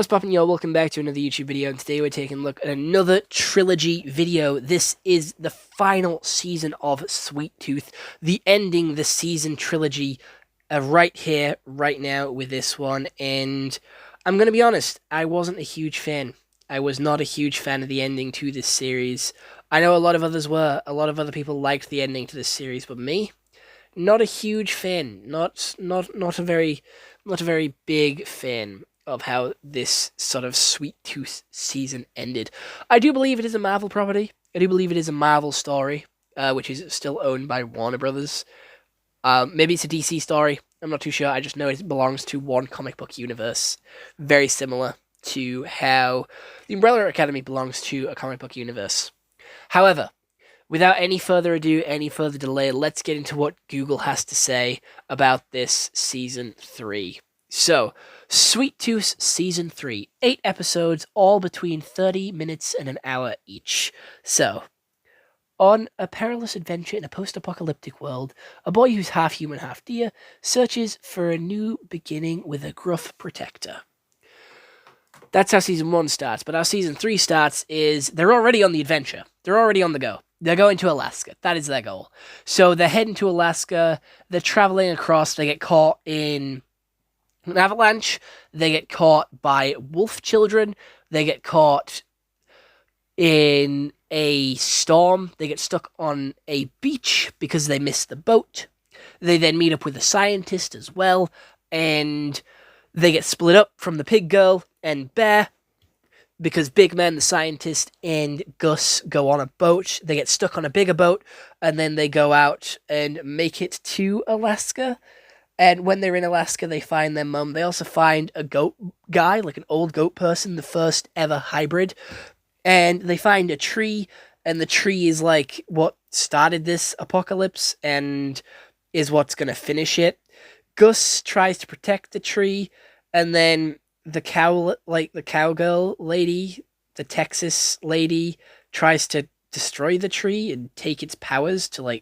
What's poppin', y'all? Welcome back to another YouTube video, and today we're taking a look at another trilogy video. This is the final season of Sweet Tooth, the ending the season trilogy right here, right now with this one, and I'm gonna be honest, I wasn't a huge fan. I was not a huge fan of the ending to this series. I know a lot of others were. A lot of other people liked the ending to this series, but me, not a huge fan. Not a very big fan of how this sort of Sweet Tooth season ended. I do believe it is a Marvel property. I do believe it is a Marvel story, which is still owned by Warner Brothers. Maybe it's a DC story. I'm not too sure. I just know it belongs to one comic book universe, very similar to how the Umbrella Academy belongs to a comic book universe. However, without any further ado, any further delay, let's get into what Google has to say about this season 3. So, Sweet Tooth Season 3, 8 episodes, all between 30 minutes and an hour each. So, on a perilous adventure in a post-apocalyptic world, a boy who's half human, half deer searches for a new beginning with a gruff protector. That's how Season 1 starts, but how Season 3 starts is they're already on the adventure. They're already on the go. They're going to Alaska. That is their goal. So they're heading to Alaska. They're traveling across. They get caught in an avalanche. They get caught by wolf children. They get caught in a storm. They get stuck on a beach because they missed the boat. They then meet up with a scientist as well. And they get split up from the pig girl and Bear because Big Man, the scientist, and Gus go on a boat. They get stuck on a bigger boat, and then they go out and make it to Alaska. And when they're in Alaska, they find their mum. They also find a goat guy, like an old goat person, the first ever hybrid. And they find a tree, and the tree is like what started this apocalypse and is what's going to finish it. Gus tries to protect the tree, and then the cowgirl lady, the Texas lady, tries to destroy the tree and take its powers to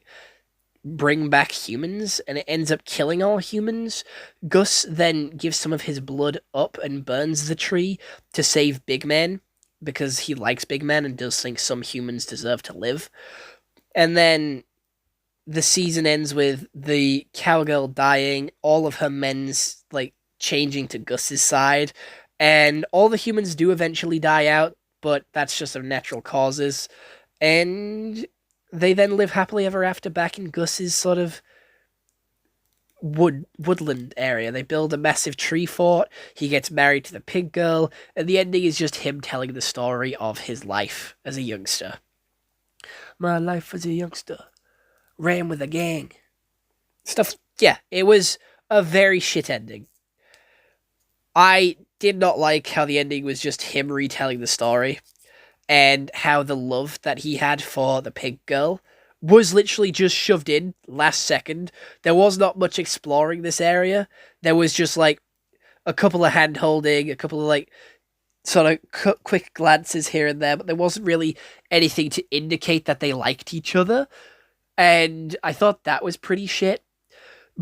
bring back humans, and it ends up killing all humans. Gus then gives some of his blood up and burns the tree to save Big Man because he likes Big Man and does think some humans deserve to live. And then the season ends with the cowgirl dying, all of her men's changing to Gus's side, and all the humans do eventually die out, but that's just of natural causes. And they then live happily ever after back in Gus's sort of woodland area. They build a massive tree fort. He gets married to the pig girl, and the ending is just him telling the story of his life as a youngster. My life as a youngster. Ran with a gang. Stuff. Yeah, it was a very shit ending. I did not like how the ending was just him retelling the story, and how the love that he had for the pig girl was literally just shoved in last second. There was not much exploring this area. There was just a couple of hand holding, a couple of sort of quick glances here and there, but there wasn't really anything to indicate that they liked each other. And I thought that was pretty shit.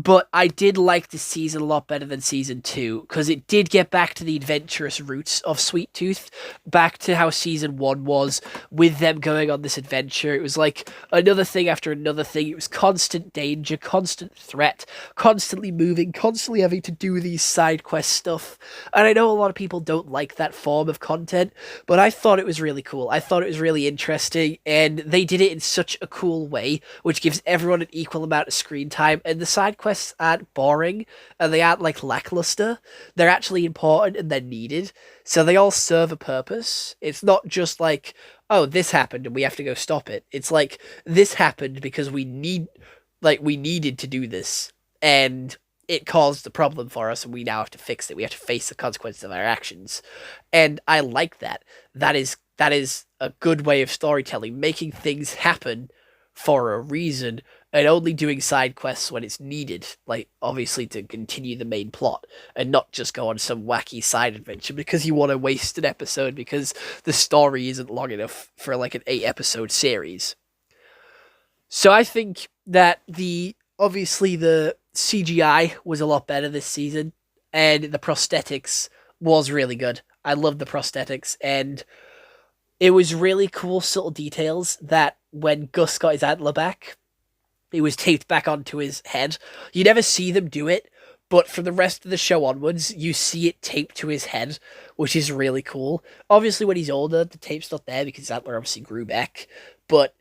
But I did like this season a lot better than Season 2, because it did get back to the adventurous roots of Sweet Tooth, back to how Season 1 was, with them going on this adventure. It was like another thing after another thing. It was constant danger, constant threat, constantly moving, constantly having to do these side quest stuff. And I know a lot of people don't like that form of content, but I thought it was really cool. I thought it was really interesting, and they did it in such a cool way, which gives everyone an equal amount of screen time, and the side quests aren't boring, and they aren't lackluster. They're actually important and they're needed, so they all serve a purpose. It's not just oh, this happened and we have to go stop it. It's this happened because we needed to do this, and it caused the problem for us, and we now have to fix it. We have to face the consequences of our actions, and I like that. That is a good way of storytelling, making things happen for a reason, and only doing side quests when it's needed, obviously to continue the main plot, and not just go on some wacky side adventure because you want to waste an episode because the story isn't long enough for an 8-episode series. So I think that obviously the CGI was a lot better this season, and the prosthetics was really good. I love the prosthetics, and it was really cool subtle details that when Gus got his antler back, it was taped back onto his head. You never see them do it, but from the rest of the show onwards, you see it taped to his head, which is really cool. Obviously, when he's older, the tape's not there because his antler obviously grew back, but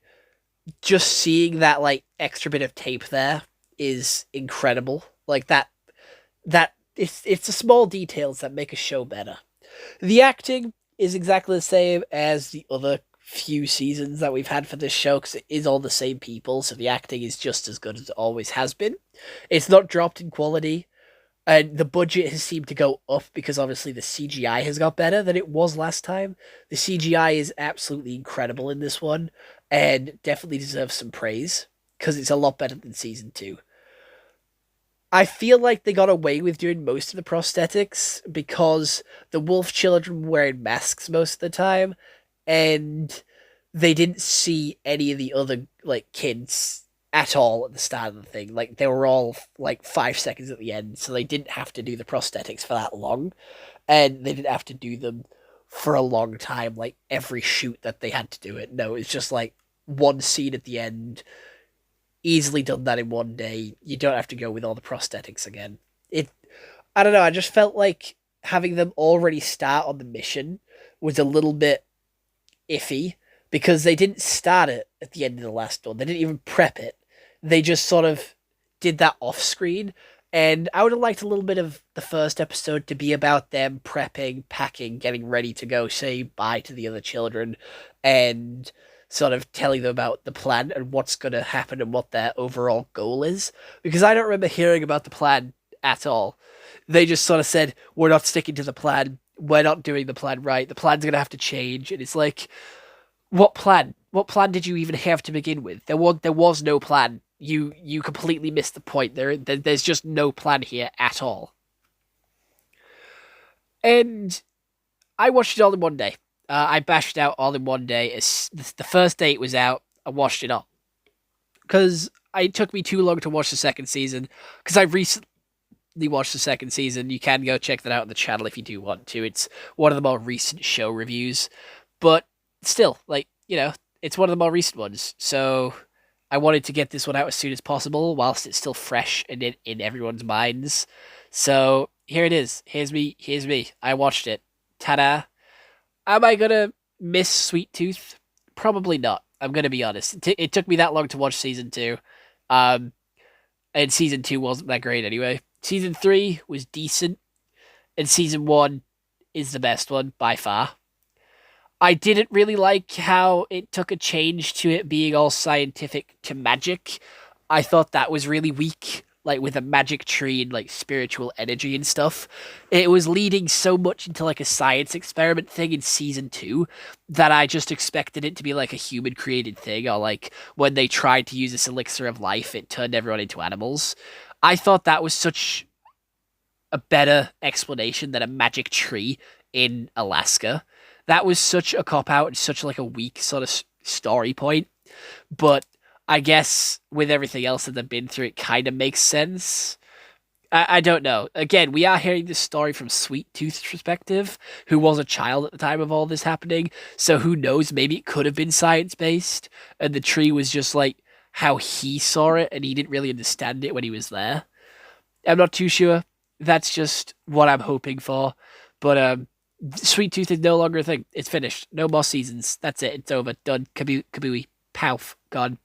just seeing that like extra bit of tape there is incredible. Like that it's the small details that make a show better. The acting is exactly the same as the other few seasons that we've had for this show because it is all the same people, so the acting is just as good as it always has been. It's not dropped in quality, and the budget has seemed to go up because obviously the CGI has got better than it was last time. The CGI is absolutely incredible in this one, and definitely deserves some praise because it's a lot better than season 2. I feel like they got away with doing most of the prosthetics because the wolf children were wearing masks most of the time, and they didn't see any of the other like kids at all at the start of the thing. Like they were all like 5 seconds at the end, so they didn't have to do the prosthetics for that long, and they didn't have to do them for a long time, like every shoot that they had to do it. No, it's just like one scene at the end. Easily done that in one day. You don't have to go with all the prosthetics again. I don't know, I just felt like having them already start on the mission was a little bit iffy because they didn't start it at the end of the last one. They didn't even prep it. They just sort of did that off screen. And I would have liked a little bit of the first episode to be about them prepping, packing, getting ready to go say bye to the other children, and sort of telling them about the plan and what's going to happen and what their overall goal is. Because I don't remember hearing about the plan at all. They just sort of said, we're not sticking to the plan. We're not doing the plan right. The plan's going to have to change. And it's like, what plan? What plan did you even have to begin with? There was no plan. You completely missed the point. There's just no plan here at all. And I watched it all in one day. I bashed out all in one day. The first day it was out, I watched it all. Because it took me too long to watch the second season. Because I recently watched the second season. You can go check that out on the channel if you do want to. It's one of the more recent show reviews. But still, like, it's one of the more recent ones. So I wanted to get this one out as soon as possible whilst it's still fresh and in everyone's minds. So here it is. Here's me. I watched it. Ta-da. Am I gonna miss Sweet Tooth? Probably not. I'm gonna be honest. It took me that long to watch season 2, and season 2 wasn't that great anyway. Season 3 was decent, and season 1 is the best one by far. I didn't really like how it took a change to it being all scientific to magic. I thought that was really weak. Like with a magic tree and like spiritual energy and stuff. It was leading so much into like a science experiment thing in season 2 that I just expected it to be like a human created thing, or like when they tried to use this elixir of life, it turned everyone into animals. I thought that was such a better explanation than a magic tree in Alaska. That was such a cop out and such like a weak sort of story point. But I guess with everything else that they've been through, it kind of makes sense. I don't know. Again, we are hearing this story from Sweet Tooth's perspective, who was a child at the time of all this happening. So who knows? Maybe it could have been science-based, and the tree was just like how he saw it, and he didn't really understand it when he was there. I'm not too sure. That's just what I'm hoping for. But Sweet Tooth is no longer a thing. It's finished. No more seasons. That's it. It's over. Done. Kabooey. Poof, gone.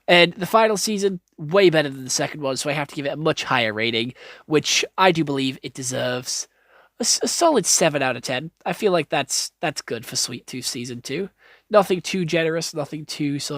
And the final season, way better than the second one, so I have to give it a much higher rating, which I do believe it deserves a solid 7 out of 10. I feel like that's good for Sweet Tooth Season 2. Nothing too generous, nothing too sort of